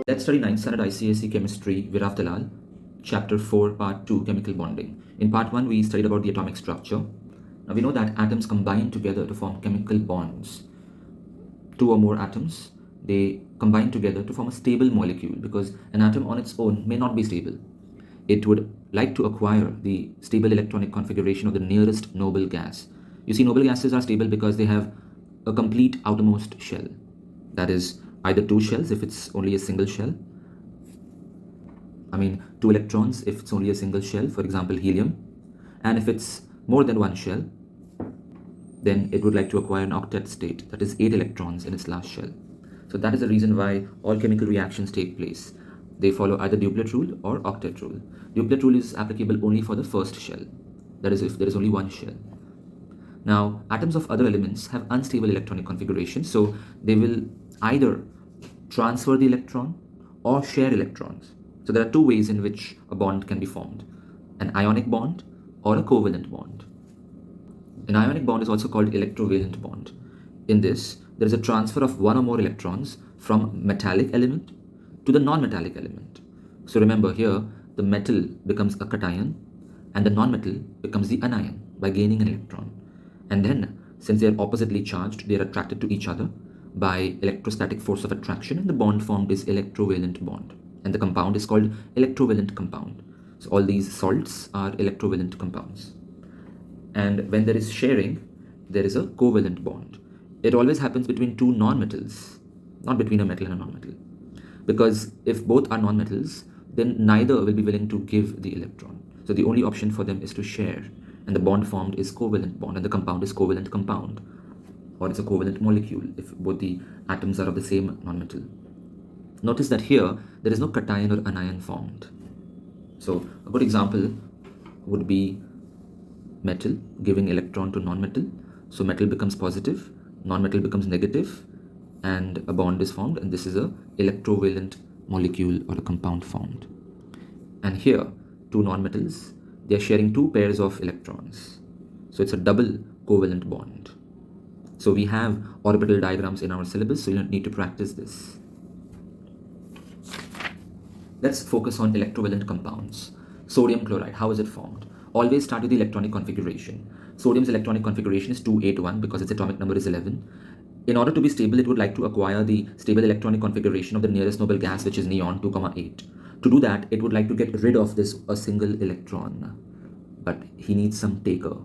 Let's study 9th standard ICSE chemistry with Dalal, chapter 4, part 2, chemical bonding. In part 1, we studied about the atomic structure. Now we know that atoms combine together to form chemical bonds. Two or more atoms, they combine together to form a stable molecule because an atom on its own may not be stable. It would like to acquire the stable electronic configuration of the nearest noble gas. You see, noble gases are stable because they have a complete outermost shell. That is either two shells if it's only a single shell. Two electrons if it's only a single shell, for example, helium. And if it's more than one shell, then it would like to acquire an octet state, that is 8 electrons in its last shell. So that is the reason why all chemical reactions take place. They follow either duplet rule or octet rule. Duplet rule is applicable only for the first shell, that is if there is only one shell. Now, atoms of other elements have unstable electronic configuration, so they will either transfer the electron or share electrons. So there are two ways in which a bond can be formed: an ionic bond or a covalent bond. An ionic bond is also called electrovalent bond. In this, there is a transfer of one or more electrons from metallic element to the non-metallic element. So remember here, the metal becomes a cation and the non-metal becomes the anion by gaining an electron. And then, since they are oppositely charged, they are attracted to each other by electrostatic force of attraction, and the bond formed is electrovalent bond. And the compound is called electrovalent compound. So all these salts are electrovalent compounds. And when there is sharing, there is a covalent bond. It always happens between two non-metals, not between a metal and a non-metal. Because if both are non-metals, then neither will be willing to give the electron. So the only option for them is to share. And the bond formed is covalent bond, and the compound is covalent compound. Or it's a covalent molecule if both the atoms are of the same non-metal. Notice that here, there is no cation or anion formed. So a good example would be metal giving electron to non-metal. So metal becomes positive, non-metal becomes negative, and a bond is formed, and this is a electrovalent molecule or a compound formed. And here, two non-metals, they are sharing two pairs of electrons. So it's a double covalent bond. So we have orbital diagrams in our syllabus, so you don't need to practice this. Let's focus on electrovalent compounds. Sodium chloride, how is it formed? Always start with the electronic configuration. Sodium's electronic configuration is 281 because its atomic number is 11. In order to be stable, it would like to acquire the stable electronic configuration of the nearest noble gas, which is neon 2,8. To do that, it would like to get rid of this a single electron. But he needs some taker,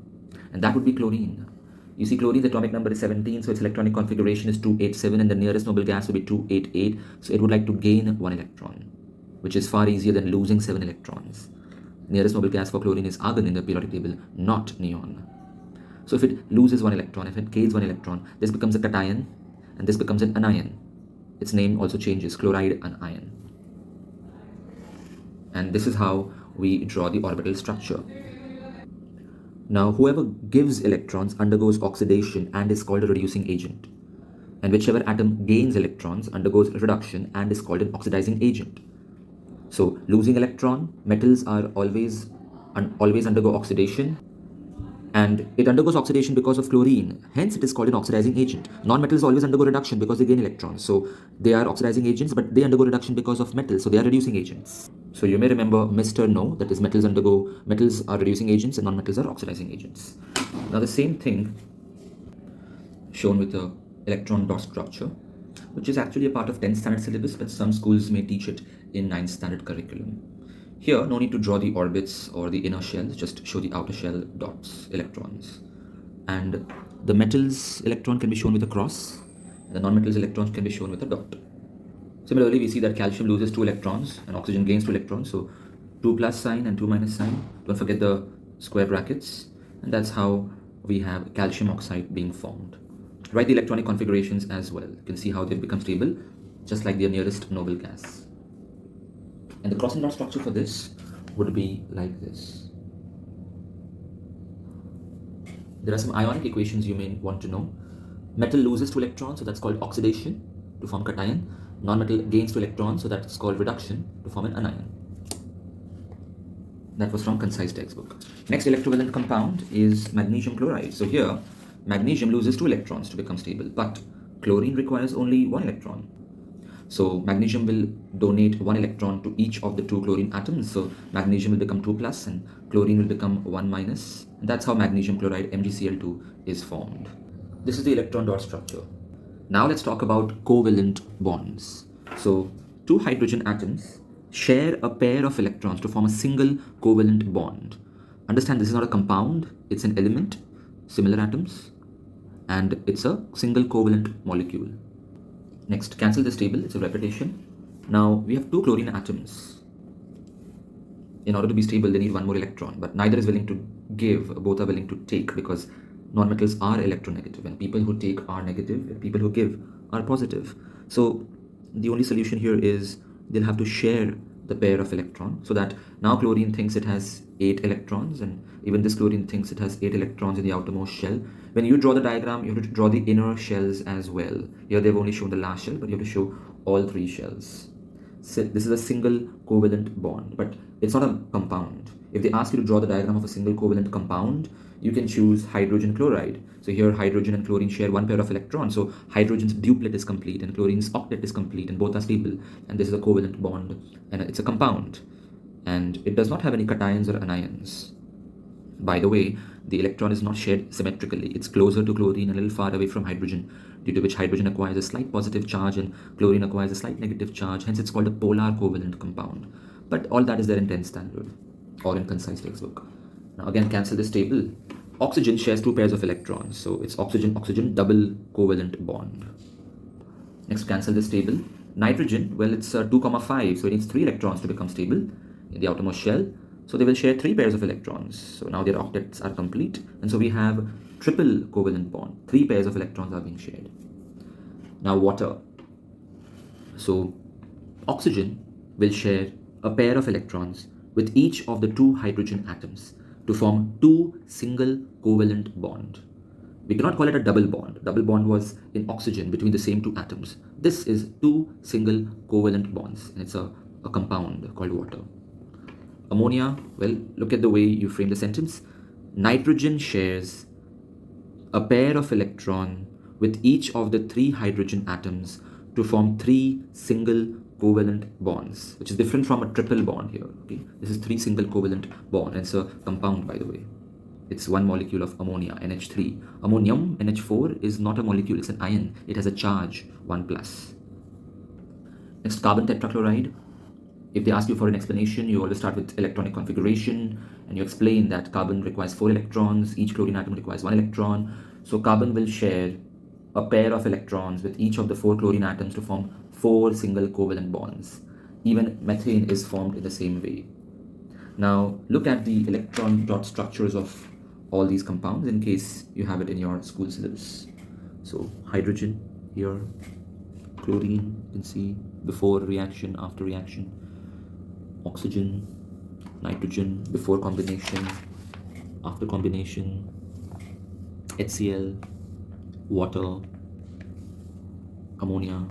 and that would be chlorine. You see, chlorine's atomic number is 17, so its electronic configuration is 287, and the nearest noble gas would be 288. So it would like to gain one electron, which is far easier than losing 7 electrons. Nearest noble gas for chlorine is argon in the periodic table, not neon. So if it loses one electron, if it gains one electron, this becomes a cation and this becomes an anion. Its name also changes, chloride anion. And this is how we draw the orbital structure. Now, whoever gives electrons undergoes oxidation and is called a reducing agent. And whichever atom gains electrons undergoes reduction and is called an oxidizing agent. So losing electron, metals are always undergo oxidation, and it undergoes oxidation because of chlorine. Hence, it is called an oxidizing agent. Non-metals always undergo reduction because they gain electrons. So they are oxidizing agents, but they undergo reduction because of metals. So they are reducing agents. So you may remember Mr. No, that is metals are reducing agents and non-metals are oxidizing agents. Now the same thing shown with the electron dot structure, which is actually a part of 10th standard syllabus, but some schools may teach it in 9th standard curriculum. Here, no need to draw the orbits or the inner shells, just show the outer shell dots, electrons. And the metal's electron can be shown with a cross, and the non-metal's electrons can be shown with a dot. Similarly, we see that calcium loses 2 electrons and oxygen gains 2 electrons, so 2 plus sign and 2 minus sign. Don't forget the square brackets, and that's how we have calcium oxide being formed. Write the electronic configurations as well. You can see how they become stable, just like their nearest noble gas. And the cross and dot structure for this would be like this. There are some ionic equations you may want to know. Metal loses 2 electrons, so that's called oxidation to form cation. Non-metal gains 2 electrons, so that's called reduction to form an anion. That was from Concise textbook. Next electrovalent compound is magnesium chloride. So here, magnesium loses 2 electrons to become stable, but chlorine requires only 1 electron. So magnesium will donate 1 electron to each of the 2 chlorine atoms. So magnesium will become 2 plus and chlorine will become 1 minus. And that's how magnesium chloride MgCl2 is formed. This is the electron dot structure. Now let's talk about covalent bonds. So two hydrogen atoms share a pair of electrons to form a single covalent bond. Understand, this is not a compound, it's an element, similar atoms, and it's a single covalent molecule. Next, cancel this table, it's a repetition. Now we have 2 chlorine atoms. In order to be stable, they need 1 more electron, but neither is willing to give, both are willing to take, because nonmetals are electronegative, and people who take are negative, and people who give are positive. So the only solution here is they'll have to share the pair of electrons, so that now chlorine thinks it has 8 electrons, and even this chlorine thinks it has 8 electrons in the outermost shell. When you draw the diagram, you have to draw the inner shells as well. Here they've only shown the last shell, but you have to show all 3 shells. So this is a single covalent bond, but it's not a compound. If they ask you to draw the diagram of a single covalent compound, you can choose hydrogen chloride. So here hydrogen and chlorine share 1 pair of electrons, so hydrogen's duplet is complete and chlorine's octet is complete, and both are stable, and this is a covalent bond, and it's a compound, and it does not have any cations or anions. By the way, the electron is not shared symmetrically. It's closer to chlorine, a little far away from hydrogen, due to which hydrogen acquires a slight positive charge and chlorine acquires a slight negative charge. Hence it's called a polar covalent compound. But all that is there in 10th standard or in concise textbook. Now again, cancel this table. Oxygen shares 2 pairs of electrons, so it's oxygen-oxygen double covalent bond. Next, cancel this table. Nitrogen, well, it's 2,5, so it needs 3 electrons to become stable in the outermost shell. So they will share 3 pairs of electrons. So now their octets are complete, and so we have triple covalent bond. 3 pairs of electrons are being shared. Now water. So oxygen will share a pair of electrons with each of the 2 hydrogen atoms to form 2 single covalent bond. We cannot call it a double bond. Double bond was in oxygen between the same 2 atoms. This is 2 single covalent bonds, and it's a compound called water. Ammonia, well, look at the way you frame the sentence. Nitrogen shares a pair of electrons with each of the 3 hydrogen atoms to form 3 single covalent bonds, which is different from a triple bond here. Okay, this is 3 single covalent bond, and it's a compound, by the way. It's 1 molecule of ammonia, NH3. Ammonium, NH4, is not a molecule, it's an ion. It has a charge, 1 plus. Next, carbon tetrachloride. If they ask you for an explanation, you always start with electronic configuration, and you explain that carbon requires 4 electrons, each chlorine atom requires 1 electron. So carbon will share a pair of electrons with each of the 4 chlorine atoms to form 4 single covalent bonds. Even methane is formed in the same way. Now look at the electron dot structures of all these compounds in case you have it in your school syllabus. So hydrogen here, chlorine, you can see before reaction, after reaction, oxygen, nitrogen, before combination, after combination, HCl, water, ammonia,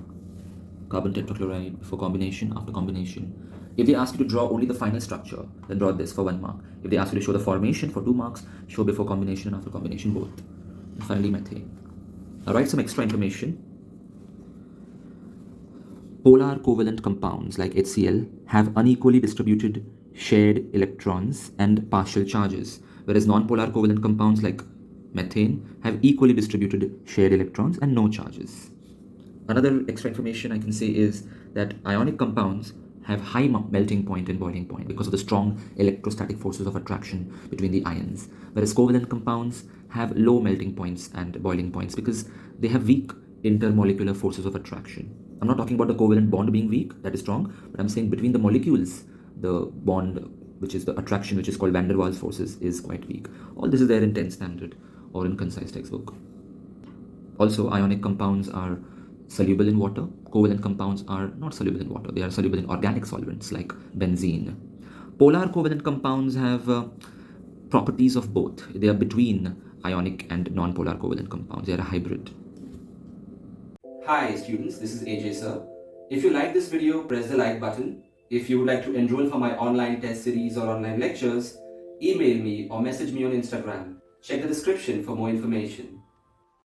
carbon tetrachloride, before combination, after combination. If they ask you to draw only the final structure, then draw this for 1 mark. If they ask you to show the formation for 2 marks, show before combination and after combination both. And finally, methane. Now write some extra information. Polar covalent compounds like HCl have unequally distributed shared electrons and partial charges, whereas non-polar covalent compounds like methane have equally distributed shared electrons and no charges. Another extra information I can say is that ionic compounds have high melting point and boiling point because of the strong electrostatic forces of attraction between the ions, whereas covalent compounds have low melting points and boiling points because they have weak intermolecular forces of attraction. I'm not talking about the covalent bond being weak, that is strong, but I'm saying between the molecules, the bond, which is the attraction, which is called van der Waals forces, is quite weak. All this is there in 10th standard or in concise textbook. Also, ionic compounds are soluble in water. Covalent compounds are not soluble in water. They are soluble in organic solvents like benzene. Polar covalent compounds have properties of both. They are between ionic and non-polar covalent compounds. They are a hybrid. Hi students, this is AJ sir. If you like this video, press the like button. If you would like to enroll for my online test series or online lectures, email me or message me on Instagram. Check the description for more information.